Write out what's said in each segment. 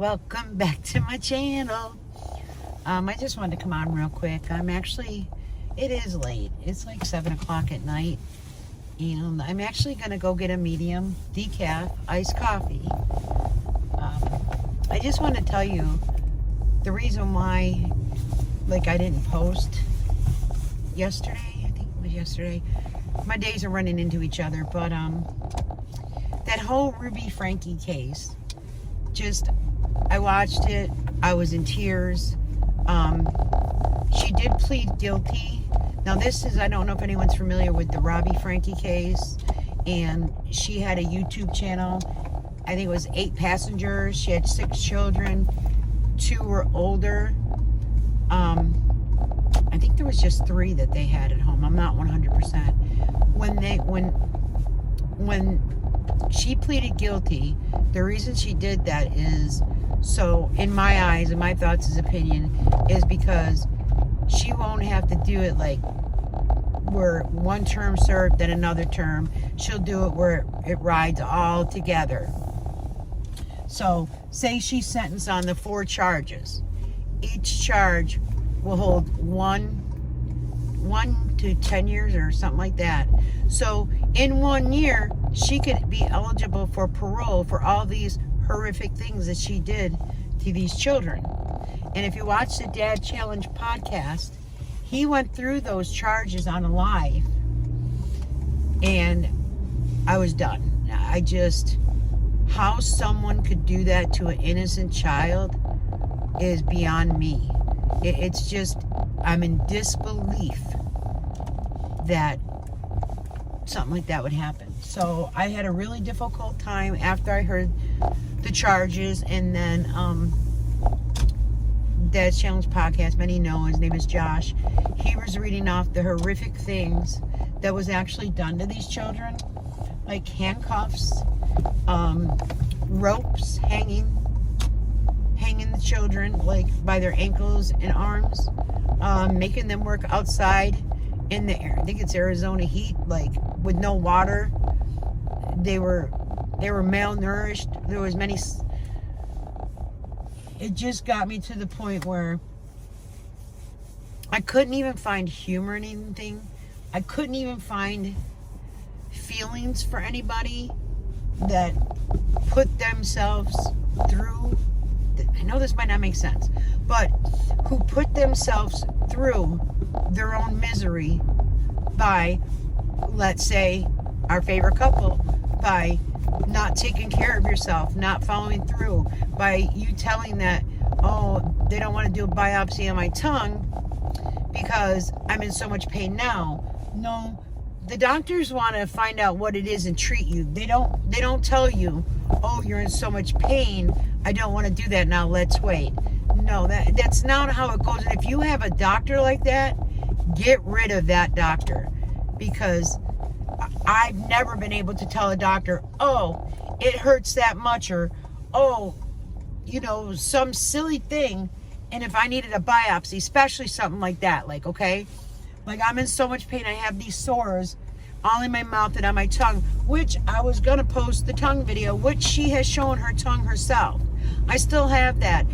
Welcome back to my channel. I just wanted to come on real quick. It is late. It's like 7 o'clock at night. And I'm actually going to go get a medium decaf iced coffee. I just want to tell you the reason why, I didn't post yesterday. I think it was yesterday. My days are running into each other. But that whole Ruby Franke case, I watched it. I was in tears. She did plead guilty. Now I don't know if anyone's familiar with the Ruby Franke case. And she had a YouTube channel. I think it was 8 passengers. She had 6 children. 2 were older. I think there was just 3 that they had at home. I'm not 100%. When she pleaded guilty, the reason she did that is, so in my eyes, and my thoughts as opinion, is because she won't have to do it where one term served, then another term. She'll do it where it rides all together. So, say she's sentenced on the 4 charges. Each charge will hold 1 to 10 years or something like that. So, in 1 year, she could be eligible for parole for all these horrific things that she did to these children. And if you watch the Dad Challenge podcast, he went through those charges on a live, and I was done. How someone could do that to an innocent child is beyond me. I'm in disbelief that something like that would happen. So I had a really difficult time after I heard the charges, and then Dad's Challenge podcast, many know his name is Josh. He was reading off the horrific things that was actually done to these children, like handcuffs, ropes hanging the children by their ankles and arms, making them work outside in the I think it's Arizona heat, with no water. They were malnourished. There was many. It just got me to the point where I couldn't even find humor in anything. I couldn't even find feelings for anybody that put themselves through. I know this might not make sense, but who put themselves through their own misery by, let's say, our favorite couple, by not taking care of yourself, not following through, by you telling that, they don't want to do a biopsy on my tongue because I'm in so much pain now. No, the doctors want to find out what it is and treat you. They don't tell you, you're in so much pain, I don't want to do that now, let's wait. No, that's not how it goes. And if you have a doctor like that, get rid of that doctor, because I've never been able to tell a doctor, it hurts that much, or some silly thing, and if I needed a biopsy, especially something like that, I'm in so much pain, I have these sores all in my mouth and on my tongue, which I was gonna post the tongue video, which she has shown her tongue herself. I still have that.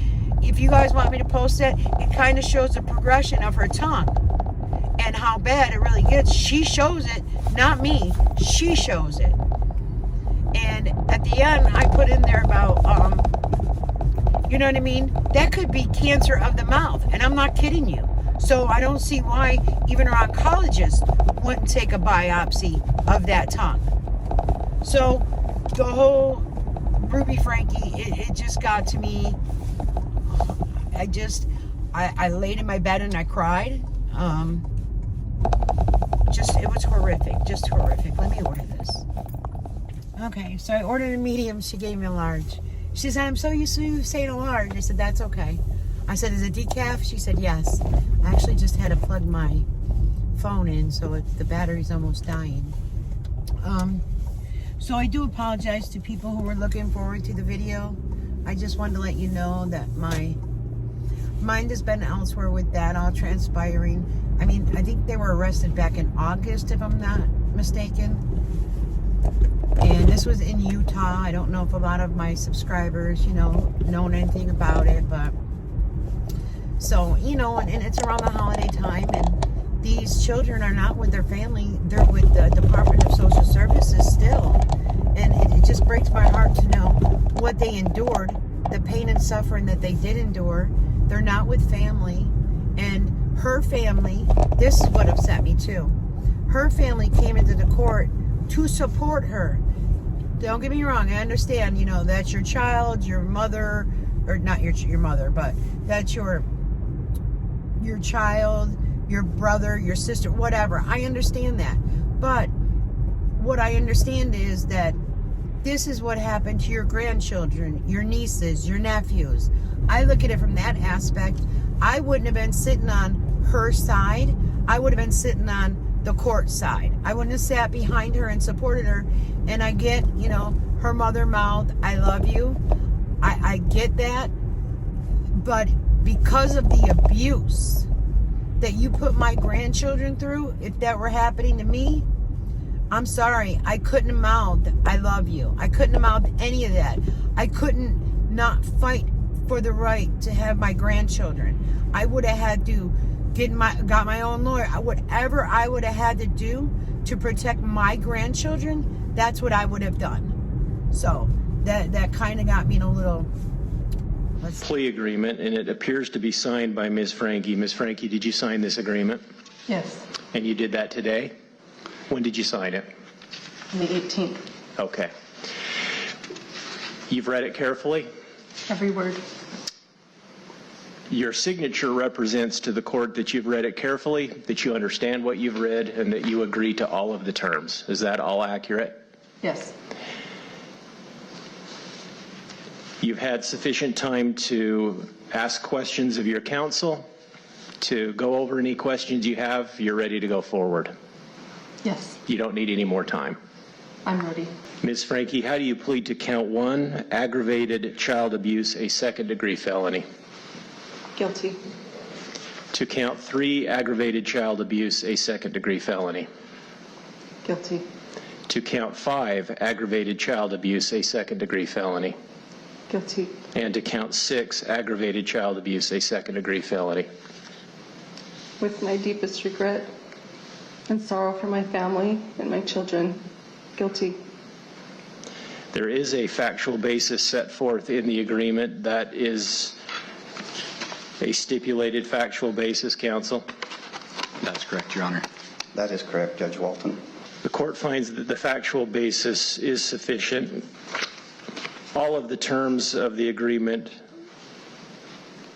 If you guys want me to post that, it kind of shows the progression of her tongue and how bad it really gets. She shows it, not me. She shows it. And at the end, I put in there about, you know what I mean? That could be cancer of the mouth, and I'm not kidding you. So I don't see why even our oncologists wouldn't take a biopsy of that tongue. So the whole Ruby Franke, it just got to me. I laid in my bed and I cried. It was horrific, just horrific. Let me order this. Okay, so I ordered a medium. She gave me a large. She said, I'm so used to you saying a large. I said, that's okay. I said, is it decaf? She said, yes. I actually just had to plug my phone in, so the battery's almost dying. So I do apologize to people who were looking forward to the video. I just wanted to let you know that my mind has been elsewhere with that all transpiring. I mean, I think they were arrested back in August, if I'm not mistaken. And this was in Utah. I don't know if a lot of my subscribers, know anything about it, but so, and it's around the holiday time, and these children are not with their family. They're with the Department of Social Services still. And it just breaks my heart to know what they endured, the pain and suffering that they did endure. They're not with family. And her family, this is what upset me too. Her family came into the court to support her. Don't get me wrong, I understand, that's your child, your mother, or not your mother, but that's your child, your brother, your sister, whatever. I understand that. But what I understand is that this is what happened to your grandchildren, your nieces, your nephews. I look at it from that aspect. I wouldn't have been sitting on her side. I would have been sitting on the court side. I wouldn't have sat behind her and supported her. And I get, her mother mouth, I love you. I get that. But because of the abuse that you put my grandchildren through, if that were happening to me, I'm sorry, I couldn't have mouthed, I love you. I couldn't have mouthed any of that. I couldn't not fight for the right to have my grandchildren. I would have had to got my own lawyer. Whatever I would have had to do to protect my grandchildren, that's what I would have done. So that kind of got me in a little plea agreement, and it appears to be signed by Ms. Franke. Ms. Franke, did you sign this agreement? Yes. And you did that today? When did you sign it? On the 18th. Okay. You've read it carefully? Every word. Your signature represents to the court that you've read it carefully, that you understand what you've read, and that you agree to all of the terms. Is that all accurate? Yes. You've had sufficient time to ask questions of your counsel, to go over any questions you have. You're ready to go forward. Yes. You don't need any more time. I'm ready. Ms. Franke, how do you plead to count 1, aggravated child abuse, a second-degree felony? Guilty. To count 3, aggravated child abuse, a second-degree felony? Guilty. To count 5, aggravated child abuse, a second-degree felony? Guilty. And to count 6, aggravated child abuse, a second-degree felony? With my deepest regret and sorrow for my family and my children, guilty. There is a factual basis set forth in the agreement that is a stipulated factual basis, counsel. That's correct, Your Honor. That is correct, Judge Walton. The court finds that the factual basis is sufficient. All of the terms of the agreement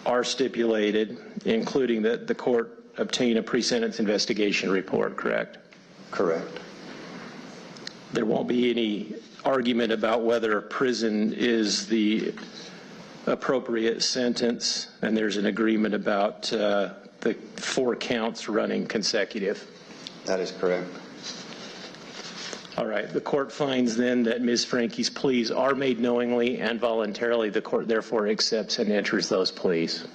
are stipulated, including that the court obtain a pre-sentence investigation report, correct? Correct. There won't be any argument about whether prison is the appropriate sentence, and there's an agreement about the 4 counts running consecutive. That is correct. All right. The court finds then that Ms. Franke's pleas are made knowingly and voluntarily. The court therefore accepts and enters those pleas.